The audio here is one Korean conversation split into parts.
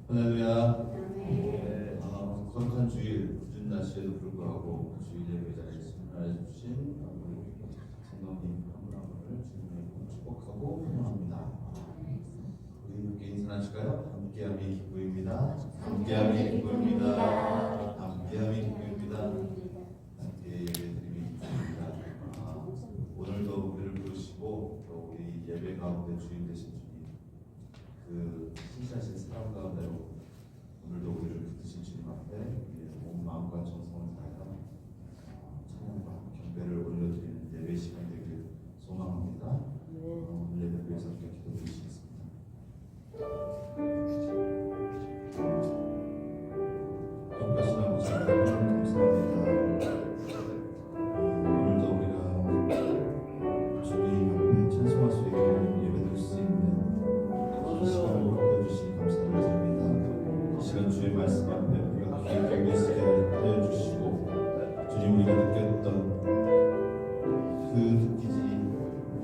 할렐루야. 거룩한 주일, 늦은 날씨에도 불구하고 주일 예배 자리에 참여해 주신 우리 성도님 한 분 한 분을 주님의 이름으로 축복하고 환영합니다. 우리 함께 인사하실까요? 함께함이 기쁨입니다. 함께함이 기쁨입니다. 함께함이 기쁨입니다. 함께 예배드림이 기쁨입니다. 오늘도 우리를 부르시고 또 우리 예배 가운데 주인 되신 주님, 그 신실하신 사랑 가운데로 오늘도 우리를 붙드신 주님 앞에 우리의 온 마음과 정성을 다하여 찬양과 경배를 올려드리는 예배 시간 되길 소망합니다. 오늘 예배를 위해서 함께 기도해 주시겠습니다. 거룩하신 아버지 하나님 감사합니다. 오늘도 우리가 주님 앞에 찬송할 수 있게 예배드릴 수 있는 이 시간을 허락해 주시니 감사를 드립니다. 이 시간 주의 말씀 앞에 우리가 귀에 겨 있게 하여 주시고 주님 우리가 느꼈던 그 느끼지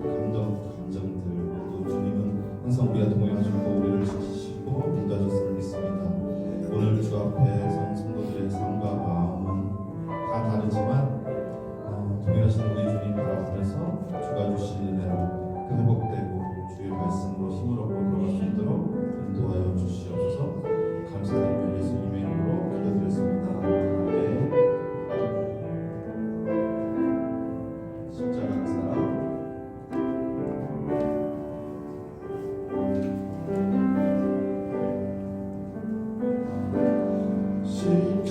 감정들 또 주님은 항상 우리와 동행하시고 우리를 지키시고 인도하셨음을 믿습니다. 오늘 주 앞에 선 성도들의 삶과 마음은 다 다르지만 동일하신 우리 주님 바라보면서 주가 주신 은혜로 회복되고 주의 말씀으로 힘을 얻고 들어갈 수 있도록 인도하여 주시옵소서. 감사드리며 예수님의 이름으로 기도드렸습니다. 아멘. 십자가 그 사랑.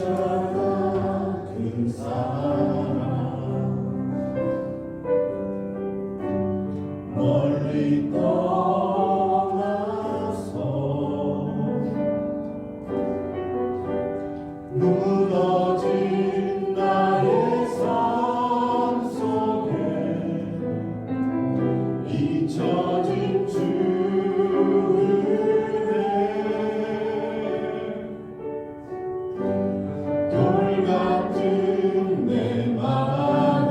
십자가 그 사랑 멀리 무너진 나의 삶 속에 잊혀진 주의 돌 같은 내 마음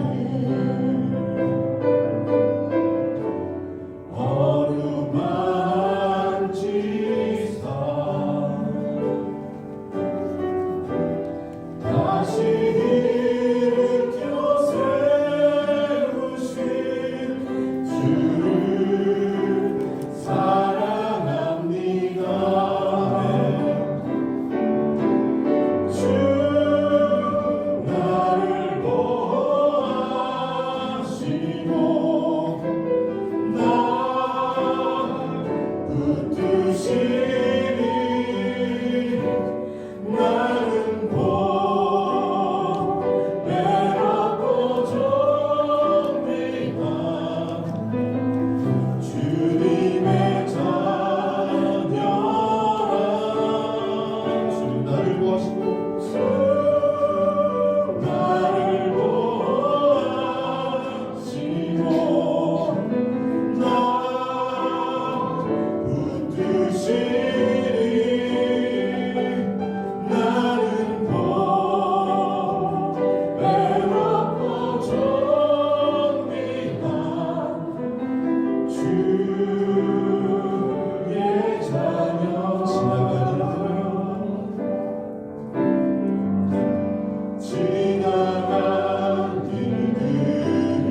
어루만지사 다시 일으켜 세우신 주를 사랑합니다. 주 나를 보호하시고 날 붙드시니 나는 외롭고 정리한 주님의 자녀라. 주님 나를 보호하시고 주 나를 보호하시고 나 붙드시니 나는 외롭고 정리한 주의 자녀. 지나간 일들을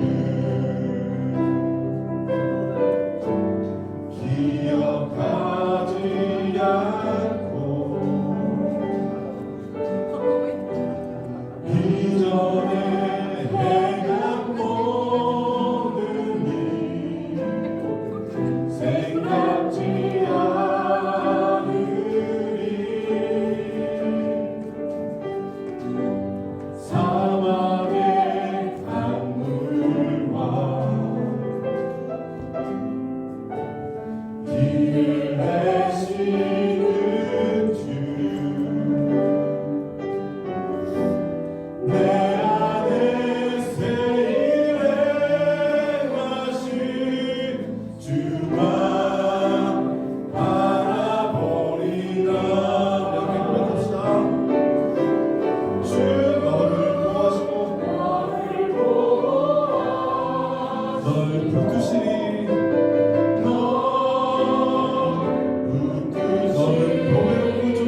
기억하지 않고 이전에 행한 모든 일 생각지 않으리. 사막의 강물과 길을 내시는 주 내 안에 새 일을 행하신 주만 바라보리라. 이렇게 고백합시다. 주 너를 보호하시고 너를 붙드시니 너를 보호하시고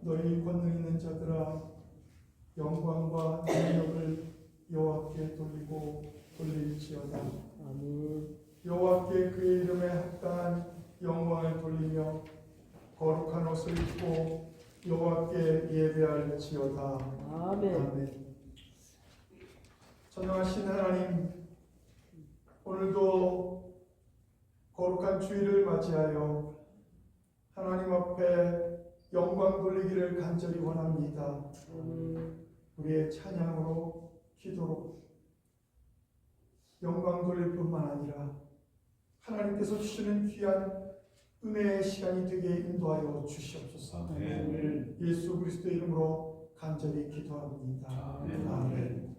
너희 권능 있는 자들아 영광과 능력을 여호와께 돌릴지어다. 여호와께 그의 이름에 합당한 영광을 돌리며 거룩한 옷을 입고 여호와께 예배할지어다. 아멘. 전능하신 하나님, 오늘도 거룩한 주일을 맞이하여 하나님 앞에 영광 돌리기를 간절히 원합니다. 우리의 찬양으로, 기도로 영광 돌릴 뿐만 아니라 하나님께서 주시는 귀한 은혜의 시간이 되게 인도하여 주시옵소서. 예수 그리스도의 이름으로 간절히 기도합니다. 아멘.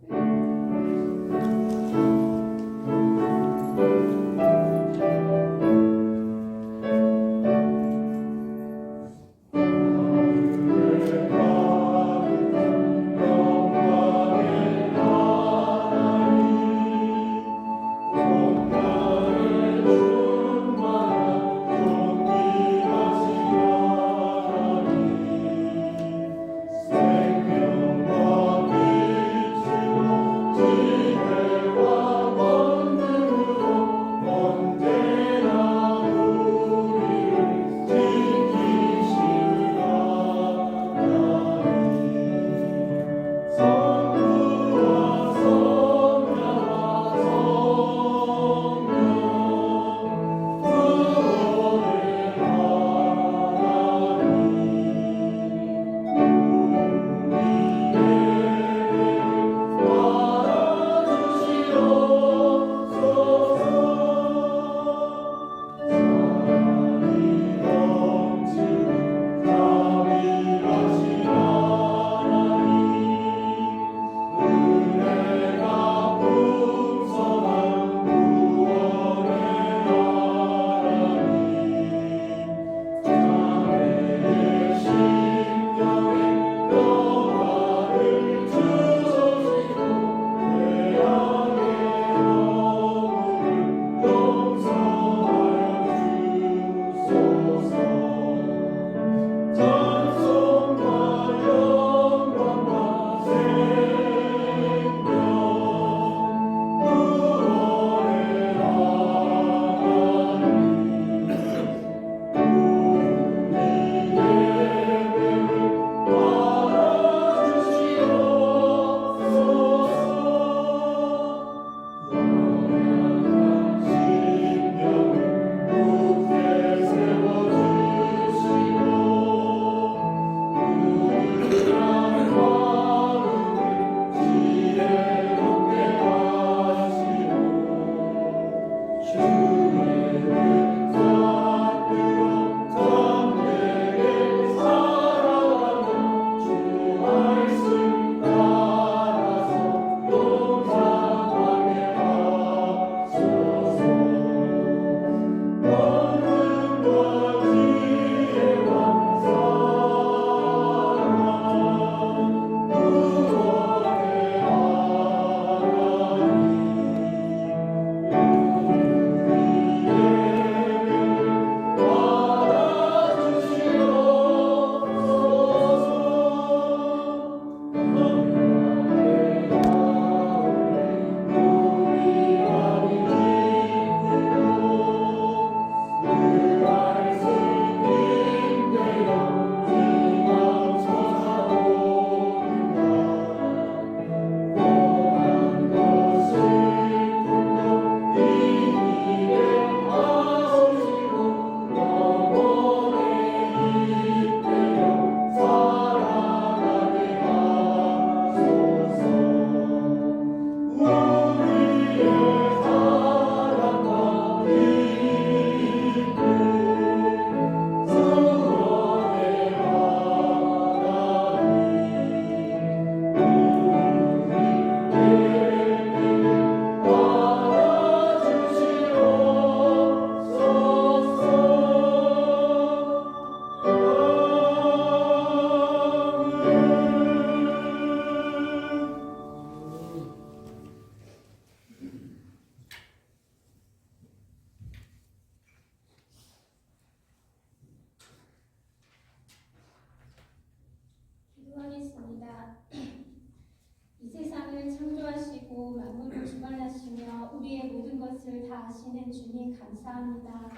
다 아시는 주님 감사합니다.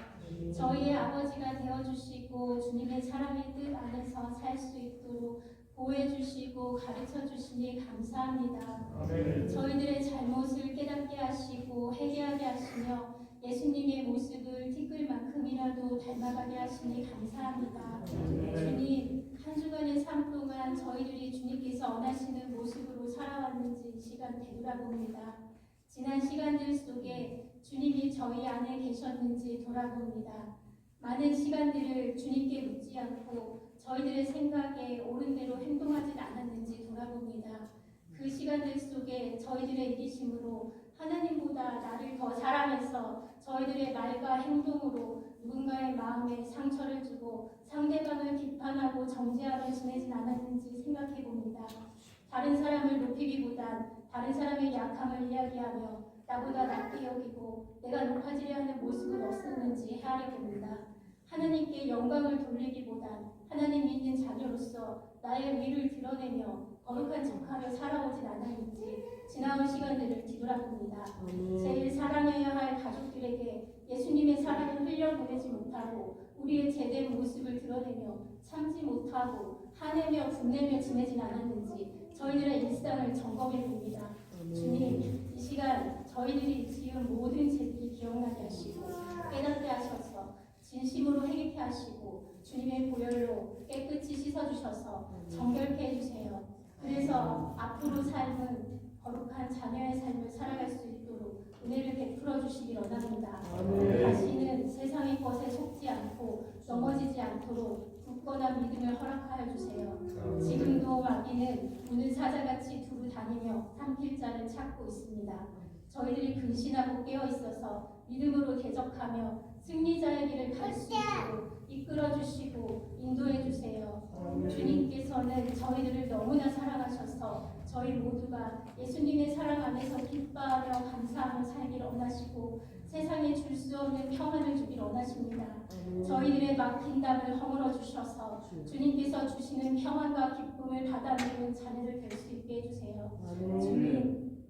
저희의 아버지가 되어주시고 주님의 사랑의 뜻 안에서 살 수 있도록 보호해주시고 가르쳐주시니 감사합니다. 저희들의 잘못을 깨닫게 하시고 회개하게 하시며 예수님의 모습을 티끌만큼이라도 닮아가게 하시니 감사합니다. 주님, 한 주간의 삶 동안 저희들이 주님께서 원하시는 모습으로 살아왔는지 이 시간 되돌아봅니다. 지난 시간들 속에 주님이 저희 안에 계셨는지 돌아봅니다. 많은 시간들을 주님께 묻지 않고 저희들의 생각에 옳은 대로 행동하지 않았는지 돌아봅니다. 그 시간들 속에 저희들의 이기심으로 하나님보다 나를 더 사랑해서 저희들의 말과 행동으로 누군가의 마음에 상처를 주고 상대방을 비판하고 정죄하며 지내진 않았는지 생각해 봅니다. 다른 사람을 높이기보단 다른 사람의 약함을 이야기하며 나보다 낮게 여기고 내가 높아지려 하는 모습은 없었는지 헤아려 봅니다. 하나님께 영광을 돌리기보단 하나님 믿는 자녀로서 나의 위를 드러내며 거룩한 척하며 살아오진 않았는지 지나온 시간들을 뒤돌아봅니다. 제일 사랑해야 할 가족들에게 예수님의 사랑을 흘려보내지 못하고 우리의 제된 모습을 드러내며 참지 못하고 화내며 분내며 지내진 않았는지 저희들의 일상을 점검해 봅니다. 주님, 이 시간 저희들이 지은 모든 죄들이 기억나게 하시고 깨닫게 하셔서 진심으로 회개케 하시고 주님의 보혈로 깨끗이 씻어주셔서 정결케 해주세요. 그래서 앞으로 삶은 거룩한 자녀의 삶을 살아갈 수 있도록 은혜를 베풀어 주시기 원합니다. 다시는 세상의 것에 속지 않고 넘어지지 않도록 굳건한 믿음을 허락하여 주세요. 지금도 마귀는 우는 사자같이 두루 다니며 삼킬 자를 찾고 있습니다. 저희들이 근신하고 깨어 있어서 믿음으로 대적하며 승리자의 길을 갈 수 있도록 이끌어 주시고 인도해 주세요. 주님께서는 저희들을 너무나 사랑하셔서 저희 모두가 예수님의 사랑 안에서 기뻐하며 감사하며 살기를 원하시고 세상에 줄 수 없는 평안을 주기를 원하십니다. 저희들의 막힌 담을 허물어 주셔서 주님께서 주시는 평안과 기쁨을 받아 누리는 자녀들 될 수 있게 해주세요. 주님,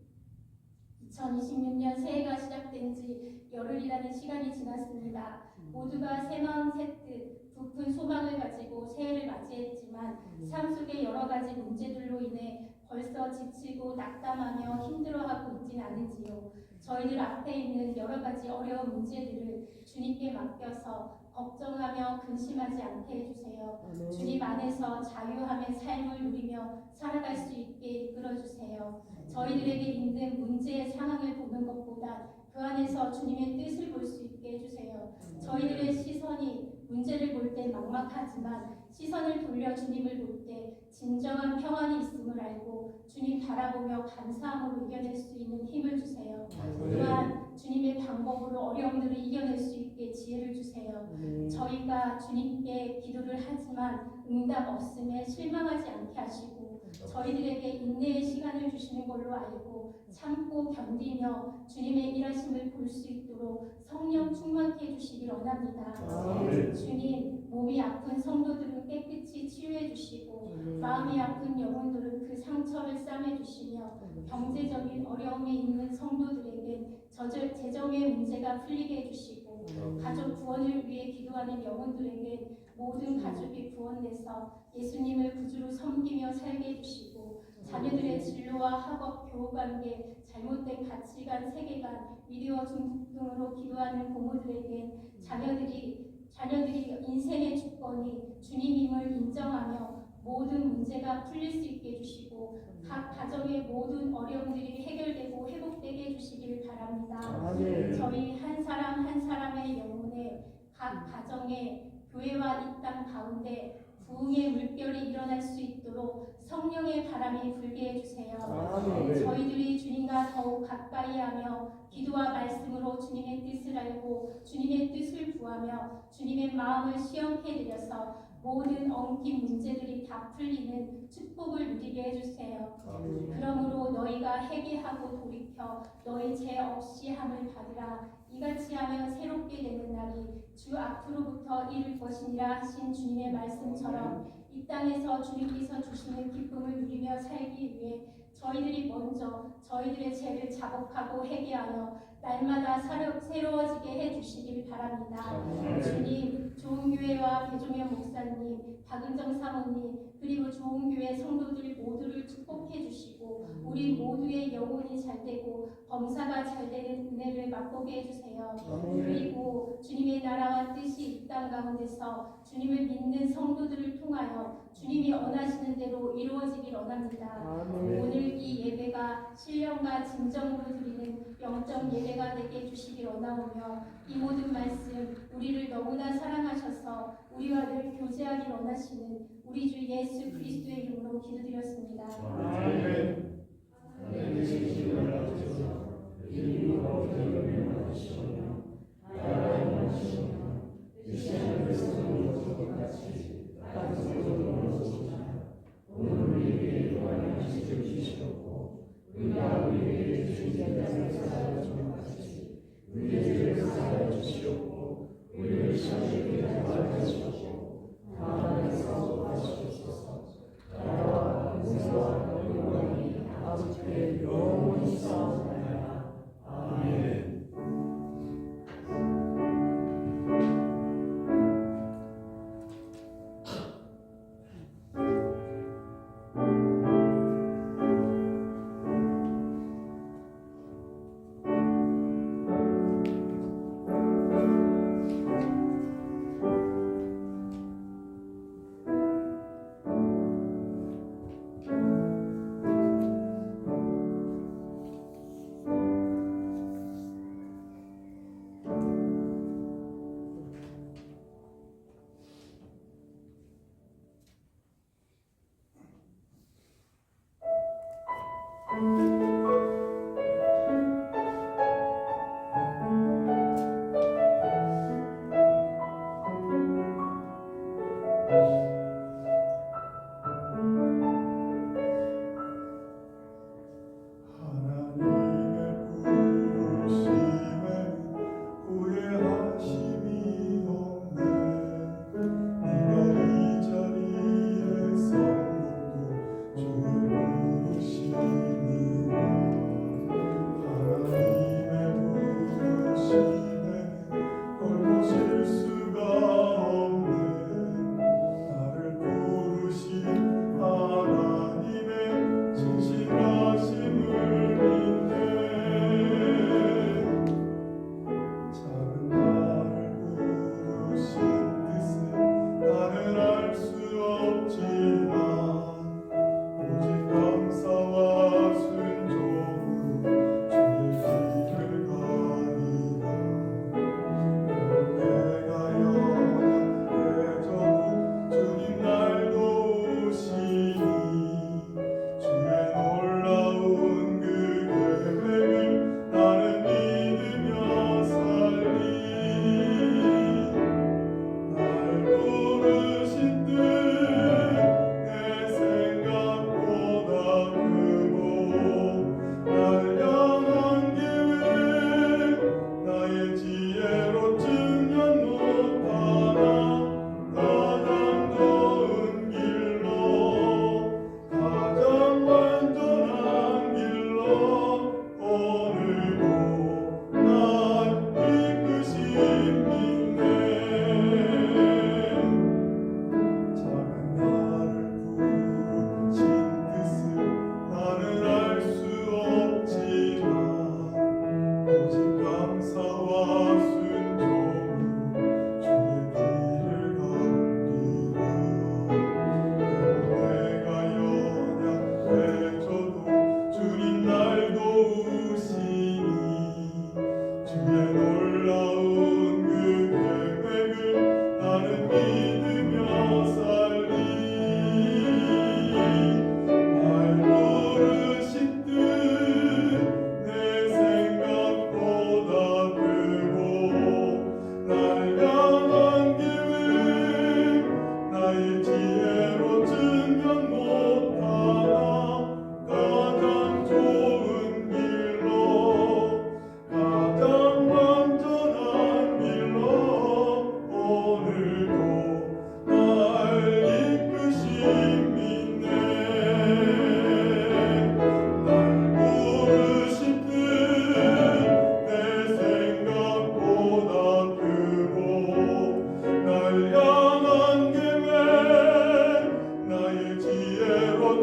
2026년 새해가 시작된 지 열흘이라는 시간이 지났습니다. 모두가 새 마음 새 뜻, 부푼 소망을 가지고 새해를 맞이했지만 삶 속의 여러 가지 문제들로 인해 벌써 지치고 낙담하며 힘들어하고 있진 않은지요. 저희들 앞에 있는 여러 가지 어려운 문제들을 주님께 맡겨서 걱정하며 근심하지 않게 해주세요. 주님 안에서 자유함의 삶을 누리며 살아갈 수 있게 이끌어주세요. 저희들에게 있는 문제의 상황을 보는 것보다 그 안에서 주님의 뜻을 볼 수 있게 해주세요. 저희들의 시선이 문제를 볼 때 막막하지만 시선을 돌려 주님을 볼 때 진정한 평안이 있음을 알고 주님 바라보며 감사함으로 이겨낼 수 있는 힘을 주세요. 또한 주님의 방법으로 어려움들을 이겨낼 수 있게 지혜를 주세요. 저희가 주님께 기도를 하지만 응답 없음에 실망하지 않게 하시고 저희들에게 인내의 시간을 주시는 걸로 알고 참고 견디며 주님의 일하심을 볼 수 있도록 성령 충만케 해주시기 원합니다. 주님, 몸이 아픈 성도들은 깨끗이 치유해 주시고 마음이 아픈 영혼들은 그 상처를 싸매 주시며 경제적인 어려움이 있는 성도들에게 재정의 문제가 풀리게 해주시고 가족 구원을 위해 기도하는 영혼들에게 모든 가족이 구원돼서 예수님을 구주로 섬기며 살게 해주시고 자녀들의 진로와 학업, 교우관계, 잘못된 가치관, 세계관, 미디어 등으로 기도하는 부모들에게 자녀들이 인생의 주권이 주님임을 인정하며 모든 문제가 풀릴 수 있게 해주시고 각 가정의 모든 어려움들이 해결되고 회복되게 해주시길 바랍니다. 저희 한 사람 한 사람의 영혼에 각 가정의 교회와 이 땅 가운데 부흥의 물결이 일어날 수 있도록 성령의 바람이 불게 해주세요. 저희들이 주님과 더욱 가까이하며 기도와 말씀으로 주님의 뜻을 알고 주님의 뜻을 구하며 주님의 마음을 시험해 드려서 모든 엉킨 문제들이 다 풀리는 축복을 누리게 해주세요. 그러므로 너희가 회개하고 돌이켜 너희 죄 없이 함을 받으라. 이같이 하면 새롭게 되는 날이 주 앞으로부터 이룰 것이니라 하신 주님의 말씀처럼 이 땅에서 주님께서 주시는 기쁨을 누리며 살기 위해 저희들이 먼저 저희들의 죄를 자복하고 회개하여 날마다 새로워지게 해주시길 바랍니다. 주님, 좋은교회와 배종현 목사님, 박은정 사모님, 그리고 좋은교회 성도들 모두를 축복해 주시고 우리 모두의 영혼이 잘되고 범사가 잘되는 은혜를 맛보게 해주세요. 그리고 주님의 나라와 뜻이 이 땅 가운데서 주님을 믿는 성도들을 통하여 주님이 원하시는 대로 이루어지길 원합니다. 오늘 이 예배가 신령과 진정으로 드리는 영적 예배가 되게 해주시길 원하오며 이 모든 말씀 우리를 너무나 사랑하셔서 우리와 늘 교제하길 원하시는 우리 주 예수 그리스도의 이름으로 기도드렸습니다. 아멘. 나와 용서와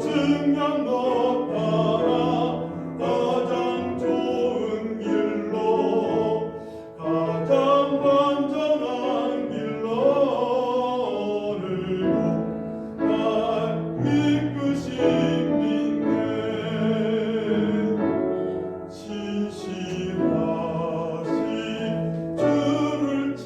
증량 높아라 가장 좋은 길로 가장 완전한 길로 오늘도 날 이끄십니네 신실하신 주를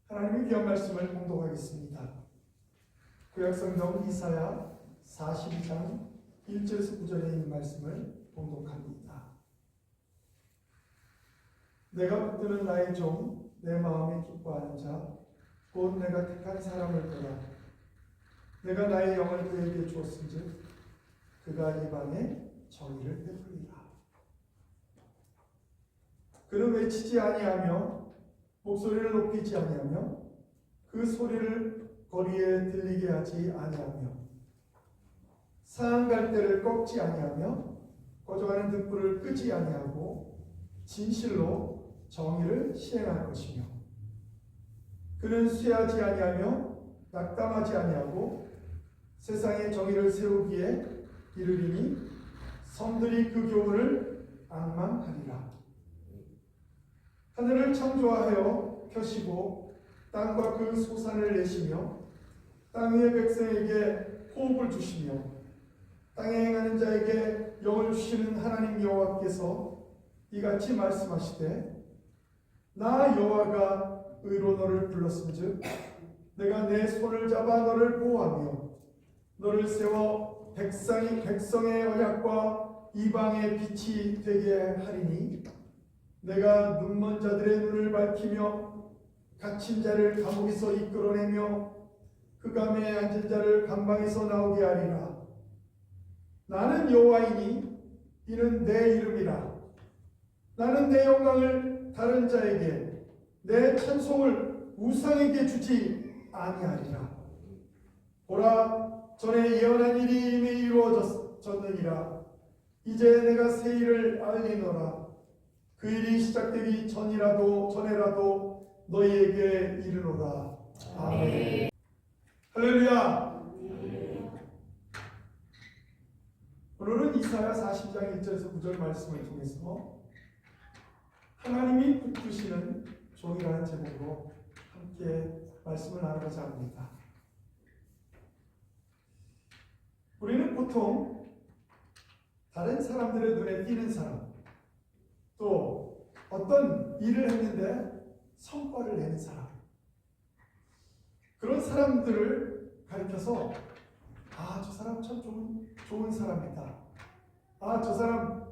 하나님의 귀한 말씀을 봉독하겠습니다. 구약성경 이사야 42장 1절에서 9절에 있는 말씀을 봉독합니다. 내가 붙드는 나의 종 내 마음에 기뻐하는 자 곧 내가 택한 사람을 보라. 내가 나의 영을 그에게 주었은즉 그가 이방에 정의를 베풀리라. 그는 외치지 아니하며 목소리를 높이지 아니하며 그 소리를 거리에 들리게 하지 아니하며 상한 갈대를 꺾지 아니하며 꺼져가는 등불을 끄지 아니하고 진실로 정의를 시행할 것이며 그는 쇠하지 아니하며 낙담하지 아니하고 세상에 정의를 세우기에 이르리니 섬들이 그 교훈을 앙망하리라. 하늘을 창조하여 펴시고 땅과 그 소산을 내시며 땅 위의 백성에게 호흡을 주시며 땅에 행하는 자에게 영을 주시는 하나님 여호와께서 이같이 말씀하시되 나 여호와가 의로 너를 불렀은즉 내가 내 손을 잡아 너를 보호하며 너를 세워 백성의 언약과 이방의 빛이 되게 하리니 내가 눈먼 자들의 눈을 밝히며 갇힌 자를 감옥에서 이끌어내며 흑암에 앉은 자를 감방에서 나오게 하리라. 나는 여호와이니 이는 내 이름이라. 나는 내 영광을 다른 자에게 내 찬송을 우상에게 주지 아니하리라. 보라 전에 예언한 일이 이미 이루어졌느니라. 이제 내가 새 일을 알리노라. 그 일이 시작되기 전에라도 너희에게 이르노라. 아멘. 할렐루야. 오늘은 이사야 40장 1절에서 9절 말씀을 통해서 하나님이 붙드시는 종이라는 제목으로 함께 말씀을 나누고자 합니다. 우리는 보통 다른 사람들의 눈에 띄는 사람, 또 어떤 일을 했는데 성과를 내는 사람, 그런 사람들을 가리켜서 저 사람 참 좋은 사람이다. 저 사람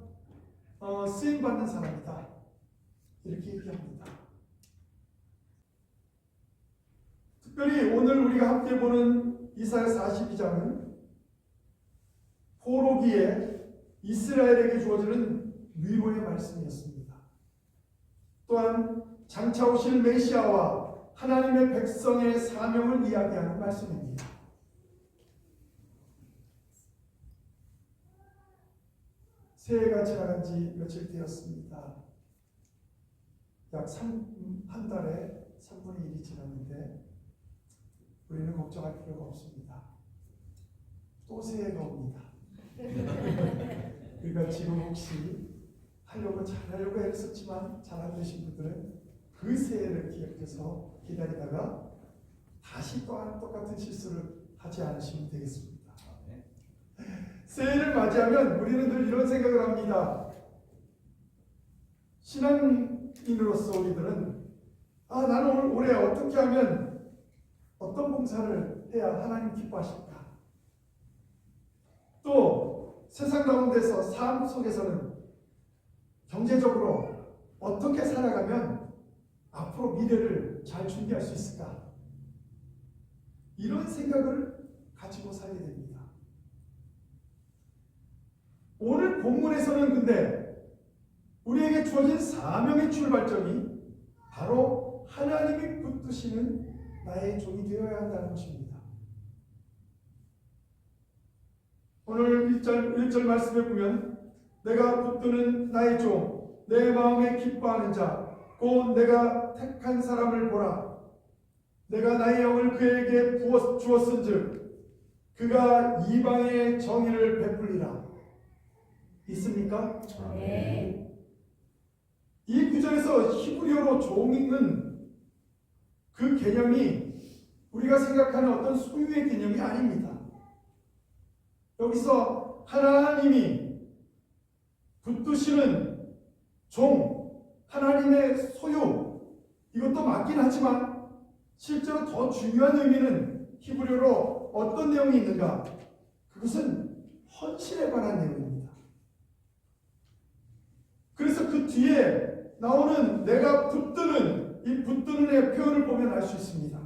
쓰임받는 사람이다. 이렇게 얘기합니다. 특별히 오늘 우리가 함께 보는 이사야 42장은 포로기에 이스라엘에게 주어지는 위로의 말씀이었습니다. 또한 장차 오실 메시아와 하나님의 백성의 사명을 이야기하는 말씀입니다. 새해가 지나간 지 며칠 되었습니다. 약 한 달에 3분의 1이 지났는데 우리는 걱정할 필요가 없습니다. 또 새해가 옵니다. 우리가 지금 혹시 잘하려고 했었지만 잘 안 되신 분들은 그 새해를 기억해서 기다리다가 다시 또한 똑같은 실수를 하지 않으시면 되겠습니다. 새해를 맞이하면 우리는 늘 이런 생각을 합니다. 신앙인으로서 우리들은 나는 올해 어떻게 하면 어떤 봉사를 해야 하나님 기뻐하실까? 또 세상 가운데서 삶 속에서는 경제적으로 어떻게 살아가면 앞으로 미래를 잘 준비할 수 있을까? 이런 생각을 가지고 살게 됩니다. 오늘 본문에서는 근데 우리에게 주어진 사명의 출발점이 바로 하나님이 붙드시는 나의 종이 되어야 한다는 것입니다. 오늘 1절 말씀에 보면 내가 붙드는 나의 종, 내 마음에 기뻐하는 자, 곧 내가 택한 사람을 보라. 내가 나의 영을 그에게 주었은즉 그가 이방의 정의를 베풀리라. 있습니까? 네. 이 구절에서 히브리어로 종은 그 개념이 우리가 생각하는 어떤 소유의 개념이 아닙니다. 여기서 하나님이 붙드시는 종, 하나님의 소유, 이것도 맞긴 하지만 실제로 더 중요한 의미는 히브리어로 어떤 내용이 있는가? 그것은 헌신에 관한 내용입니다. 그래서 그 뒤에 나오는 내가 붙드는 이 붙드는의 표현을 보면 알 수 있습니다.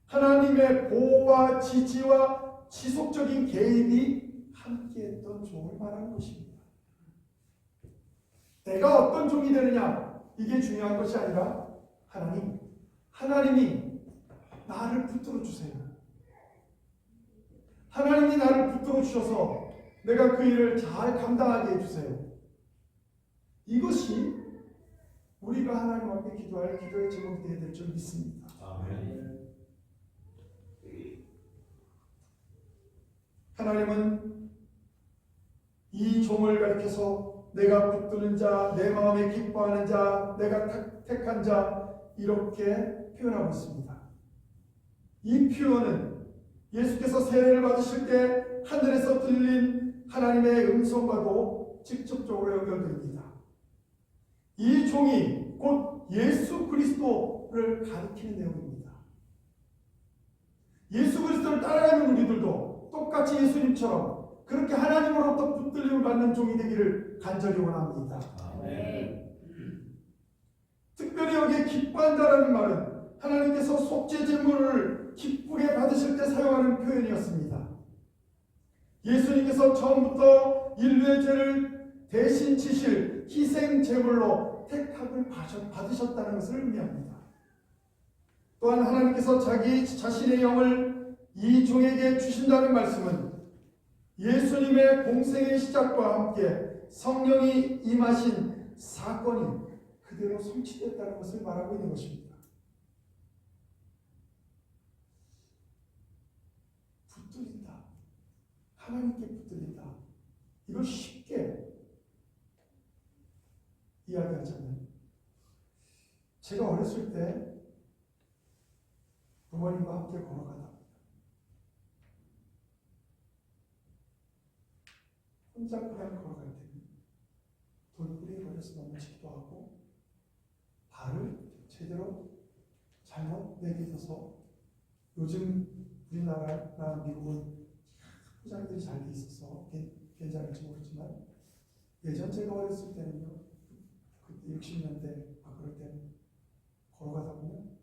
하나님의 보호와 지지와 지속적인 개입이 함께했던 종을 말하는 것입니다. 내가 어떤 종이 되느냐 이게 중요한 것이 아니라 하나님이 나를 붙들어 주세요. 하나님이 나를 붙들어 주셔서 내가 그 일을 잘 감당하게 해주세요. 이것이 우리가 하나님 앞에 기도할 기도의 제목이 되어야 될 줄 믿습니다. 아멘. 하나님은 이 종을 가리켜서 내가 붙드는 자, 내 마음에 기뻐하는 자, 내가 택한 자 이렇게 표현하고 있습니다. 이 표현은 예수께서 세례를 받으실 때 하늘에서 들린 하나님의 음성과도 직접적으로 연결됩니다. 이 종이 곧 예수 그리스도를 가리키는 내용입니다. 예수 그리스도를 따라가는 우리들도 똑같이 예수님처럼 그렇게 하나님으로부터 붙들림을 받는 종이 되기를 간절히 원합니다. 아멘. 특별히 여기에 기뻐한다라는 말은 하나님께서 속죄 제물을 기쁘게 받으실 때 사용하는 표현이었습니다. 예수님께서 처음부터 인류의 죄를 대신 지실 희생 제물로 택함을 받으셨다는 것을 의미합니다. 또한 하나님께서 자기 자신의 영을 이 종에게 주신다는 말씀은 예수님의 공생의 시작과 함께 성령이 임하신 사건이 그대로 성취됐다는 것을 말하고 있는 것입니다. 붙들린다. 하나님께 붙들린다. 이걸 쉽게 이야기하자면 제가 어렸을 때 부모님과 함께 걸어가다 혼자 그냥 걸어갈 때는 돌부리에 걸려서 넘어지기도 하고 발을 제대로 잘못 내딛어서 요즘 우리나라나 미국은 포장들이 잘 돼 있어서 괜찮을지 모르지만 예전 제가 어렸을 때는요, 그때 60년대 그럴 때는 걸어가다 보면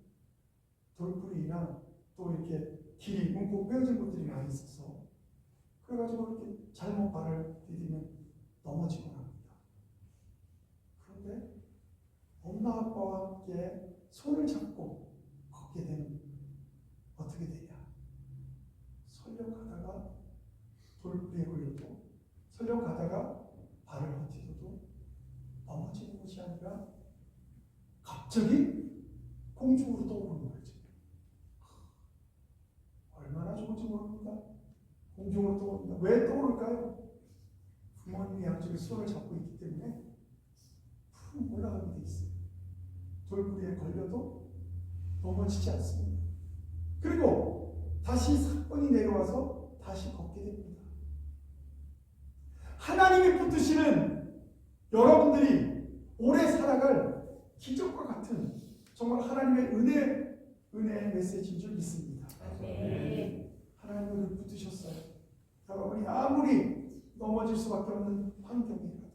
돌부리나 또 이렇게 길이 뭉고 빼어진 것들이 많이 있어서 그래가지고 이렇게 잘못 발을 디디면 넘어지곤 합니다. 그런데 엄마 아빠와 함께 손을 잡고 걷게 되면 어떻게 되냐? 설령 가다가 돌부리에 걸려도 설령 가다가 발을 헛디뎌도 넘어지는 것이 아니라 갑자기 공중으로 떠오르는 거죠. 얼마나 좋은지 모릅니다. 공중으로 떠오릅니다. 왜 떠오를까요? 부모님이 양쪽에 손을 잡고 있기 때문에 푹 올라가게 돼 있어요. 돌부리에 걸려도 넘어지지 않습니다. 그리고 다시 사건이 내려와서 다시 걷게 됩니다. 하나님이 붙드시는 여러분들이 오래 살아갈 기적과 같은 정말 하나님의 은혜의 메시지인 줄 믿습니다. 하나님을 붙드셨어요. 여러분이 아무리 넘어질 수밖에 없는 환경이라도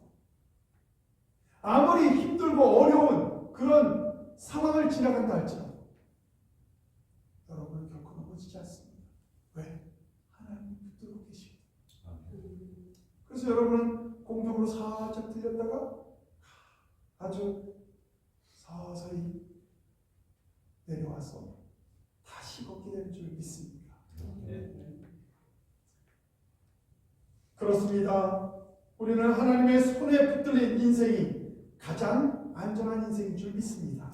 아무리 힘들고 어려운 그런 상황을 지나간다 할지라도 여러분은 결코 넘어지지 않습니다. 왜? 하나님이 붙들고 계시고. 그래서 여러분은 공중으로 살짝 들렸다가 아주 서서히 내려와서 다시 걷게 될 줄 믿습니다. 그렇습니다. 우리는 하나님의 손에 붙들린 인생이 가장 안전한 인생인 줄 믿습니다.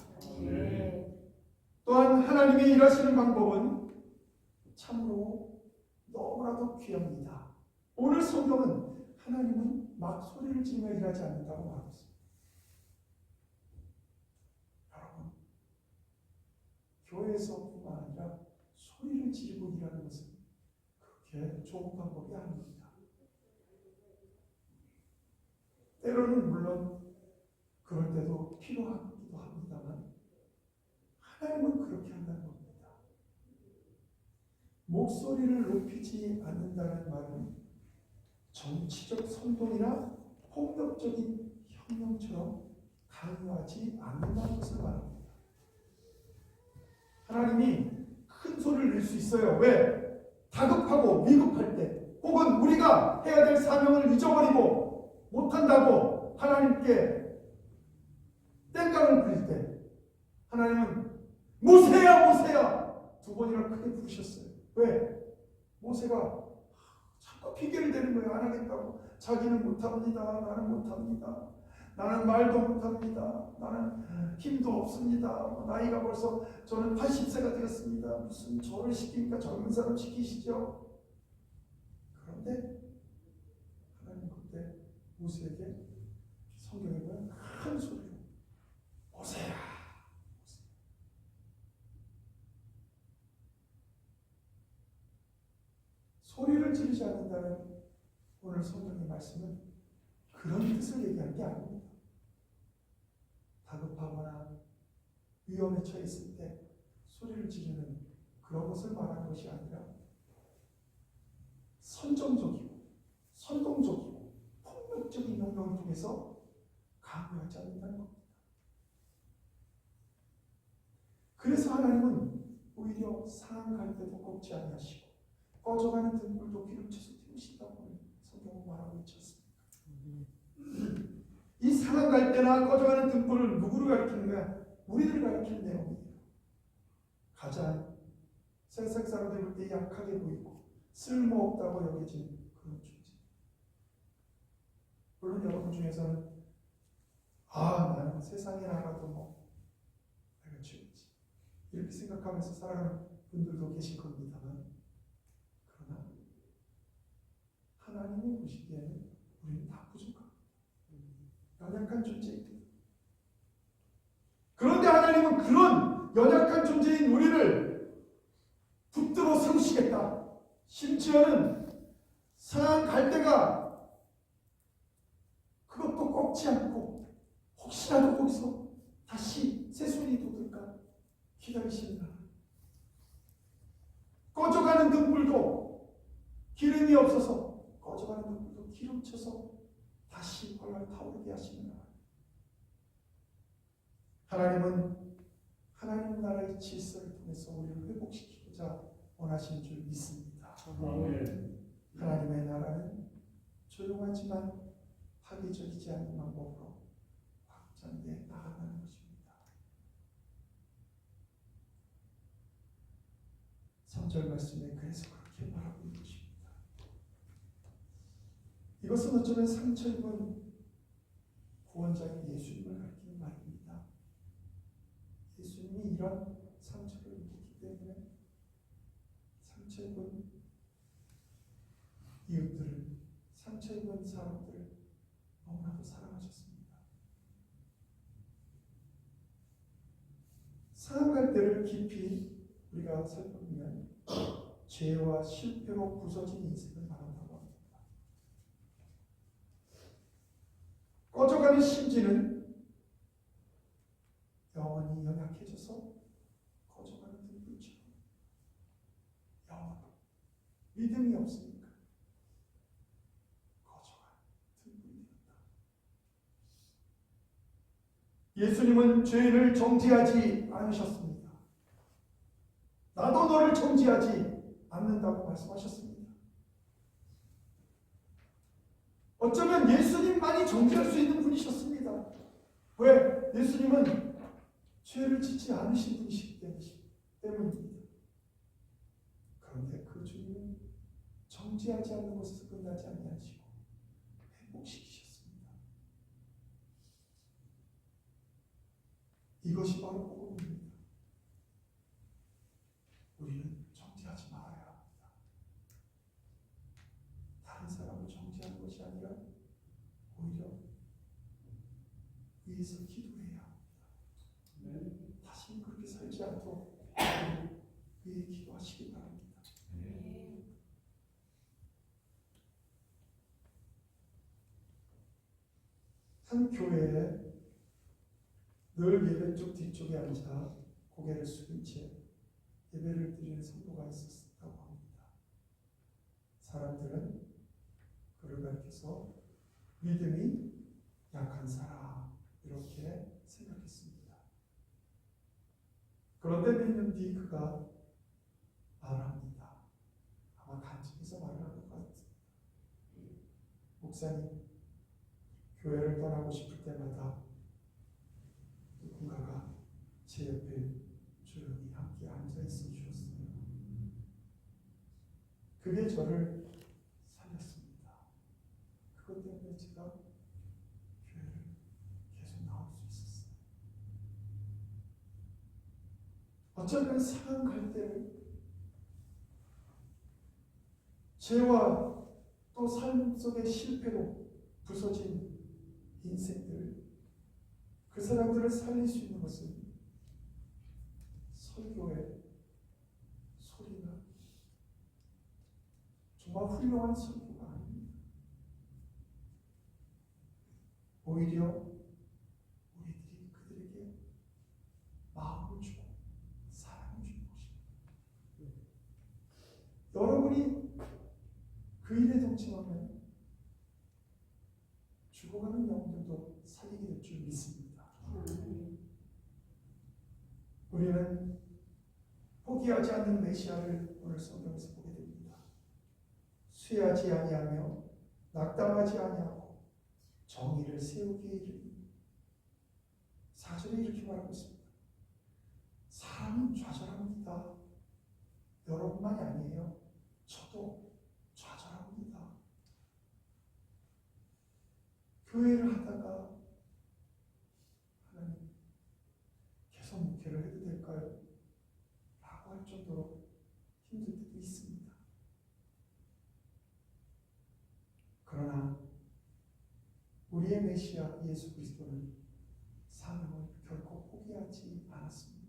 또한 하나님의 일하시는 방법은 참으로 너무나도 귀합니다. 오늘 성경은 하나님은 막 소리를 지르며 일하지 않는다고 말하고 있습니다. 여러분, 교회에서뿐만 아니라 소리를 지르고 일하는 것은 그렇게 좋은 방법이 아닙니다. 때로는 물론 그럴 때도 필요하기도 합니다만 하나님은 그렇게 한다는 겁니다. 목소리를 높이지 않는다는 말은 정치적 선동이나 폭력적인 혁명처럼 강요하지 않는다는 것을 말합니다. 하나님이 큰 소리를 낼 수 있어요. 왜? 다급하고 위급할 때 혹은 우리가 해야 될 사명을 잊어버리고 못한다고 하나님께 땡깡을 부릴 때 하나님은 모세야 모세야 두 번이나 크게 부르셨어요. 왜? 모세가 자꾸 핑계를 대는 거예요. 안 하겠다고. 자기는 못합니다. 나는 못합니다. 나는 말도 못합니다. 나는 힘도 없습니다. 나이가 벌써 저는 80세가 되었습니다. 무슨 저를 시키니까 젊은 사람 시키시죠. 그런데 하나님 그때 모세에게 성경에 보면 큰 소리로 모세야 소리를 지르지 않는다는 오늘 성경의 말씀은 그런 뜻을 얘기하는 게 아닙니다. 다급하거나 위험에 처했을 때 소리를 지르는 그런 것을 말하는 것이 아니라 선정적이고 선동적이고 폭력적인 명령을 통해서 강요하지 않는다는 겁니다. 그래서 하나님은 오히려 상한 때도 꺾지 아니하시고 꺼져가는 등불도 기름쳐서 태우신다고 성경은 말하고 있지 않습니까? 이 상한 갈 때나 꺼져가는 등불을 누구를 가리키는가? 우리들을 가리키는 내용이에요. 가장 세상 사람들이 볼 때 약하게 보이고 쓸모없다고 여겨지는 그런 존재. 물론 여러분 중에서는 나는 세상에 나가도 내가 죄지 이렇게 생각하면서 살아가는 분들도 계실 겁니다만 그러나 하나님이 보시기에는 우리는 다 부족합니다. 연약한 존재입니다. 그런데 하나님은 그런 연약한 존재인 우리를 붙들어 세우시겠다. 심지어는 상한 갈대가 그것도 꺾지 않고 혹시라도 거기서 다시 새소리 돋을까 기다리십니다. 꺼져가는 등불도 기름이 없어서 꺼져가는 등불도 기름쳐서 다시 활활 타오르게 하십니다. 하나님은 하나님 나라의 질서를 통해서 우리를 회복시키고자 원하시는 줄 믿습니다. 하나님의 나라는 조용하지만 파괴적이지 않은 방법으로 확장돼 나아가는 것입니다. 3절 말씀에 그래서 그렇게 말하고 있는 것입니다. 이것은 어쩌면 상처 입은 구원자인 예수님을 가리키는 말입니다. 예수님이 이런 상처를 입었기 때문에 상처 입은 이웃들을, 상처 입은 사람들을 너무나도 사랑하셨습니다. 상한 때를 깊이 우리가 살펴보면 죄와 실패로 부서진 인생을 말한다고 합니다. 꺼져가는 심지는 영원히 연약해져서 꺼져가는 등불처럼 영원 믿음이 없으니까 꺼져가는 등불이 되었다. 예수님은 죄인을 정죄하지 않으셨습니다. 나도 너를 정죄하지 않는다고 말씀하셨습니다. 어쩌면 예수님만이 정죄할 수 있는 분이셨습니다. 왜? 예수님은 죄를 짓지 않으신 분이시기 때문입니다. 그런데 그 주님은 정죄하지 않는 것에서 끝나지 아니하시고 회복시키셨습니다. 이것이 바로 복음입니다. 우리는 정죄하지 말아야 합니다. 다른 사람을 정죄하는 것이 아니라 오히려 위에서 기도해야 합니다. 다시는 그렇게 살지 않도록 위에 기도하시기 바랍니다. 한 교회에 늘 예배 쪽 뒤쪽에 앉아 고개를 숙인 채 예배를 드리는 성도가 있었다고 합니다. 사람들은 그를 가리켜서 믿음이 약한 사람 이렇게 생각했습니다. 그런데 몇 년 뒤 그가 말합니다. 아마 간증해서 말을 하는 것 같습니다. 목사님, 교회를 떠나고 싶을 때마다 누군가가 제 옆에 조용히 함께 앉아 있어 주었어요. 그게 저를 살렸습니다. 그것 때문에 제가 교회를 계속 나올 수 있었어요. 어쩌면 상한 갈대를 죄와 또 삶 속의 실패로 부서진 인생들, 그 사람들을 살릴 수 있는 것은 설교의 소리나 정말 훌륭한 설교가 아닙니다. 오히려 우리들이 그들에게 마음을 주고 사랑을 주는 것입니다. 여러분이 그 일에 동참하면 죽어가는 영혼들도 살리게 될 줄 믿습니다. 우리는 포기하지 않는 메시아를 오늘 성경에서 보게 됩니다. 쇠하지 아니하며 낙담하지 아니하고 정의를 세우기에 이르니 4절에 이렇게 말하고 있습니다. 사람은 좌절합니다. 여러분만이 아니에요. 저도 좌절합니다. 교회를 하다가 하나님 계속 목회를 해도 될까요? 라고 할 정도로 힘들 때도 있습니다. 그러나 우리의 메시아 예수 그리스도는 사명을 결코 포기하지 않았습니다.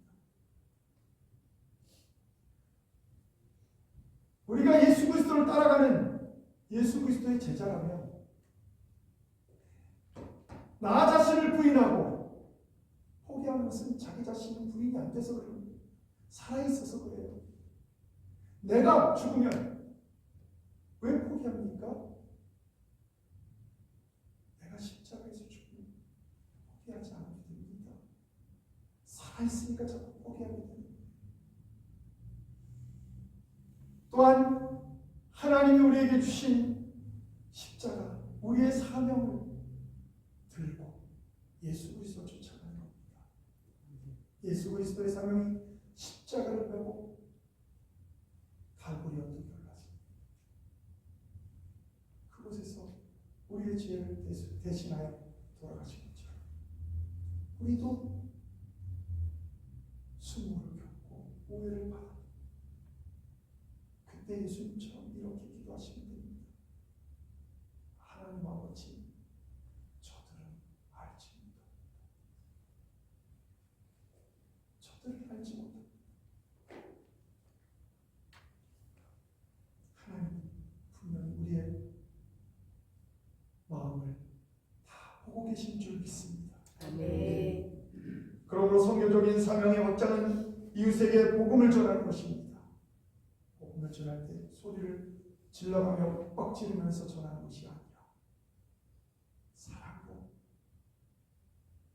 우리가 예수 그리스도를 따라가는 예수 그리스도의 제자라면 나 자신을 부인하고 포기하는 것은 자기 자신은 부인이 안 돼서 그럽니다. 살아있어서 그래요. 내가 죽으면 왜 포기합니까? 내가 십자가에서 죽으면 포기하지 않아도 됩니다. 살아있으니까 자꾸 포기하게 됩니다. 또한 하나님이 우리에게 주신 십자가, 우리의 사명을 들고 예수 그리스도를 쫓아가는 겁니다. 예수 그리스도의 사명이 십자가를 메고 갈보리 언덕에 올랐습니다. 그곳에서 우리의 죄를 대신하여 돌아가신 것처럼 우리도 수모를 겪고 오해를 받아 그때 예수님처럼 이렇게 기도하시면 됩니다. 하나님 아버지, 저들을 알지 못합니다. 하나님 분명히 우리의 마음을 다 보고 계신 줄 믿습니다. 아멘. 그러므로 선교적인 사명의 확장은 이웃에게 복음을 전하는 것입니다. 복음을 전할 때 소리를 질러가며 뻑지르면서 전하는 것이 아니라 사랑으로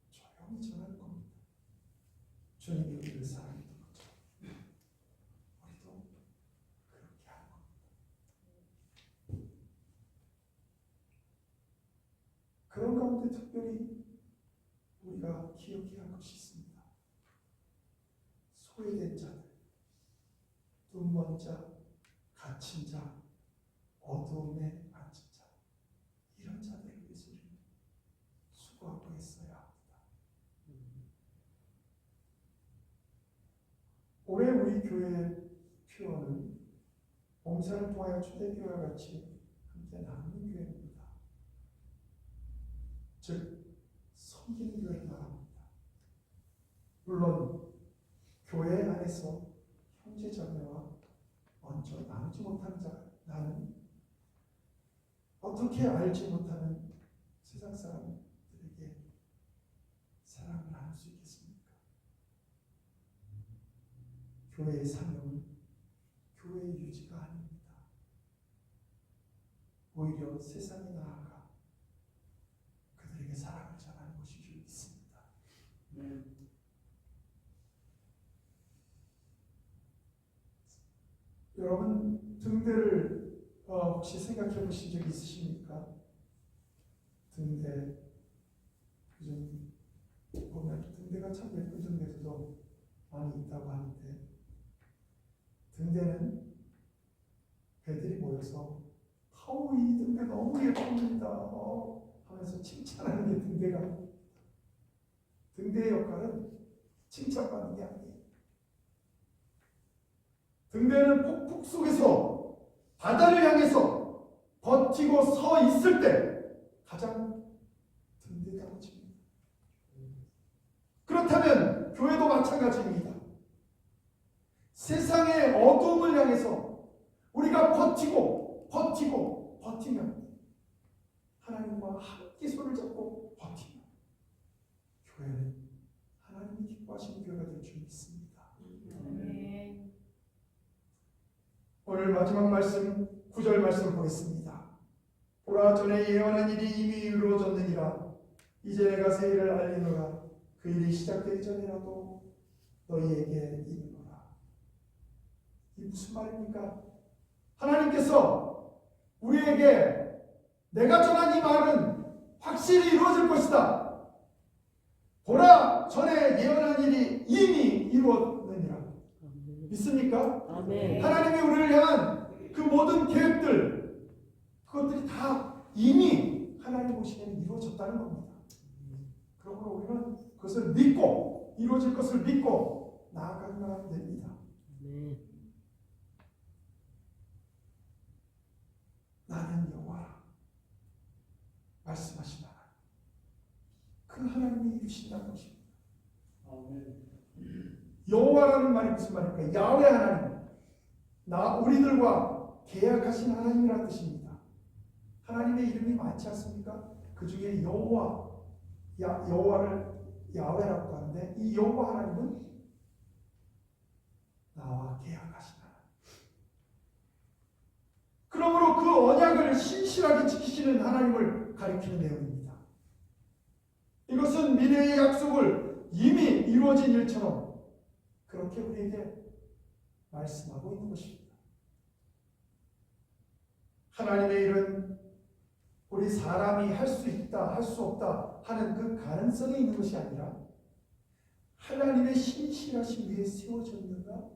조용히 전하는 겁니다. 주님이 우리를 사랑했던 것처럼 우리도 그렇게 하는 겁니다. 그런 가운데 특별히 우리가 기억해야 할 것이 있습니다. 소외된 자들, 눈먼 자, 갇힌 자, 어두움에 앉은 자, 이런 자들을 위해서 우리는 수고하고 있어야 합니다. 올해 우리 교회의 표어는 봉사를 통하여 초대교회와 같이 함께 나누는 교회입니다. 즉 섬기는 교회를 말합니다. 물론 교회 안에서 형제 자매와 먼저 나누지 못하는 자, 나는 어떻게 알지 못하는 세상 사람들에게 사랑을 나눌 수 있겠습니까? 교회의 사명은 교회의 유지가 아닙니다. 오히려 세상에 나아가 그들에게 사랑을 전하는 것인 줄 믿습니다. 여러분 등대를 혹시 생각해 보신 적 있으십니까? 등대 요즘 보면 등대가 참 예쁜 등대도 많이 있다고 하는데 등대는 배들이 모여서 이 등대 너무 예쁩니다 하면서 칭찬하는 게 등대가 아닙니다. 등대의 역할은 칭찬받는 게 아니에요. 등대는 폭풍 속에서 바다를 향해서 버티고 서 있을 때 가장 든든해집니다. 그렇다면 교회도 마찬가지입니다. 세상의 어둠을 향해서 우리가 버티면 하나님과 함께 손을 잡고 버티면 교회는 하나님이 기뻐하시는 교회가 될 줄 믿습니다. 오늘 마지막 말씀 9절 말씀을 보겠습니다. 보라 전에 예언한 일이 이미 이루어졌느니라. 이제 내가 새 일을 알리노라. 그 일이 시작되기 전이라도 너희에게 이르노라. 이 무슨 말입니까? 하나님께서 우리에게 내가 전한 이 말은 확실히 이루어질 것이다. 보라 전에 예언한 일이 이미 이루어졌느니라. 믿습니까? 아멘. 하나님이 우리를 향한 그 모든 계획들 그것들이 다 이미 하나님 보시기에는 이루어졌다는 겁니다. 그러므로 우리는 그것을 믿고 이루어질 것을 믿고 나아가기만 하면 됩니다. 나는 여호와라 말씀하신 하나님, 그 하나님이 이루신다는 것입니다. 여호와라는 말이 무슨 말입니까? 야훼 하나님, 우리들과 계약하신 하나님이라는 뜻입니다. 하나님의 이름이 많지 않습니까? 그 중에 여호와를 야훼라고 하는데 이 여호와 하나님은 나와 계약하신 하나님. 그러므로 그 언약을 신실하게 지키시는 하나님을 가리키는 내용입니다. 이것은 미래의 약속을 이미 이루어진 일처럼 그렇게 우리에게 말씀하고 있는 것입니다. 하나님의 일은 우리 사람이 할 수 있다, 할 수 없다 하는 그 가능성이 있는 것이 아니라 하나님의 신실하신 위에 세워졌는가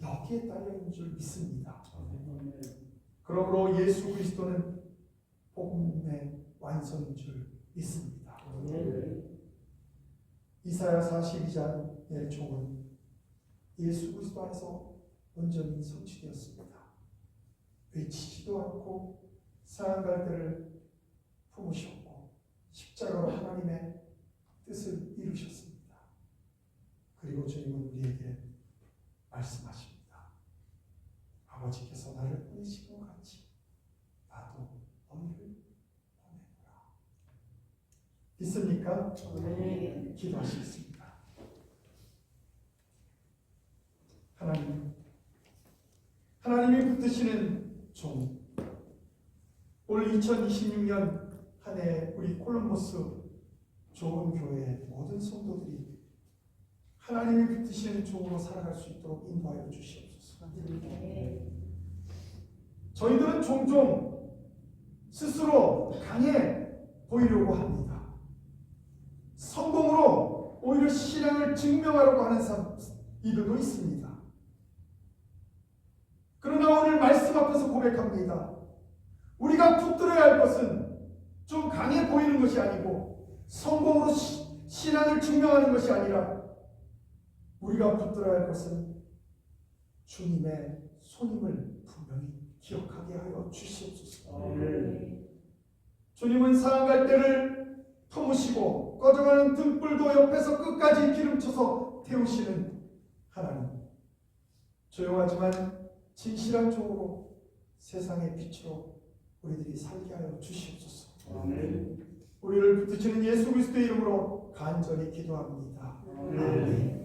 여기에 딸려있는 줄 믿습니다. 그러므로 예수 그리스도는 복음의 완성인 줄 믿습니다. 이사야 42장의 종은 예수 그리스도 안에서 온전히 성취되었습니다. 외치지도 않고 상한 갈대를 품으셨고 십자가로 하나님의 뜻을 이루셨습니다. 그리고 주님은 우리에게 말씀하십니다. 아버지께서 나를 보내신 것 같이 나도 너희를 보내노라. 믿습니까? 네. 기도하시겠습니다. 하나님이 붙드시는 종, 올 2026년 한 해 우리 콜럼버스 좋은 교회의 모든 성도들이 하나님이 붙드시는 종으로 살아갈 수 있도록 인도하여 주시옵소서. 저희들은 종종 스스로 강해 보이려고 합니다. 성공으로 자기를 증명하려고 하는 이들도 있습니다. 그러나 오늘 말씀 앞에서 고백합니다. 우리가 붙들어야 할 것은 좀 강해 보이는 것이 아니고 성공으로 신앙을 증명하는 것이 아니라 우리가 붙들어야 할 것은 주님의 손님을 분명히 기억하게 하여 주시옵소서. 주님은 상한 갈대를 터무시고 꺼져가는 등불도 옆에서 끝까지 기름쳐서 태우시는 하나님. 조용하지만 진실한 종으로 세상의 빛으로 우리들이 살게 하여 주시옵소서. 우리를 붙드시는 예수 그리스도의 이름으로 간절히 기도합니다. 아멘.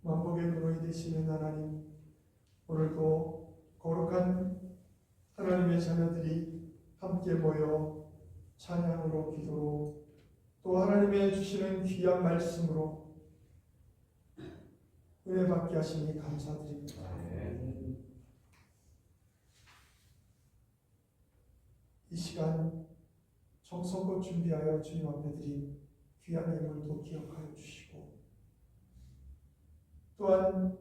만복의 근원이 되시는 하나님, 오늘도 거룩한 하나님의 자녀들이 함께 모여 찬양으로 기도로 또 하나님의 주시는 귀한 말씀으로 은혜 받게 하시니 감사드립니다. 이 시간 정성껏 준비하여 주님 앞에 드린 귀한 예물도 기억하여 주시고 또한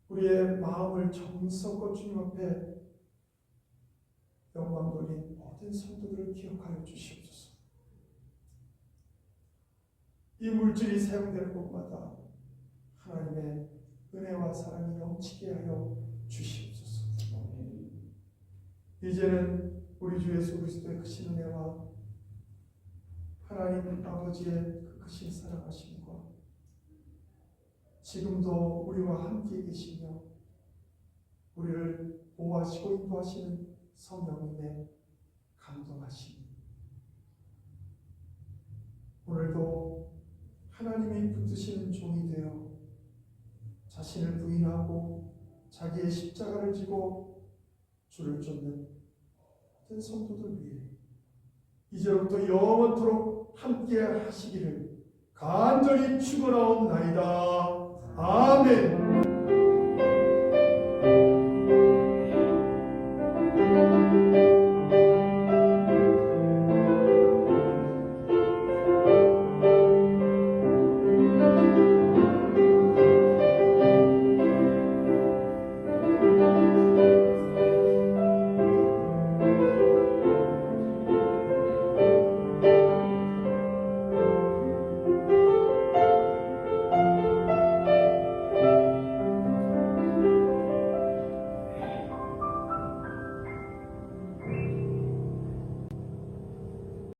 우리의 마음을 정성껏 주님 앞에 영광 돌린 모든 성도들을 기억하여 주시옵소서. 이 물질이 사용될 곳마다 하나님의 은혜와 사랑이 넘치게 하여 주시옵소서. 이제는 우리 주 예수 그리스도의 크신 은혜와 하나님 아버지의 그 크신 사랑하심과 지금도 우리와 함께 계시며 우리를 보호하시고 인도하시는 성령님의 감동하심, 오늘도 하나님이 붙드시는 종이 되어 자신을 부인하고 자기의 십자가를 지고 주를 쫓는 모든 성도들 위해 이제부터 영원토록 함께 하시기를 간절히 축원하옵나이다. 아멘.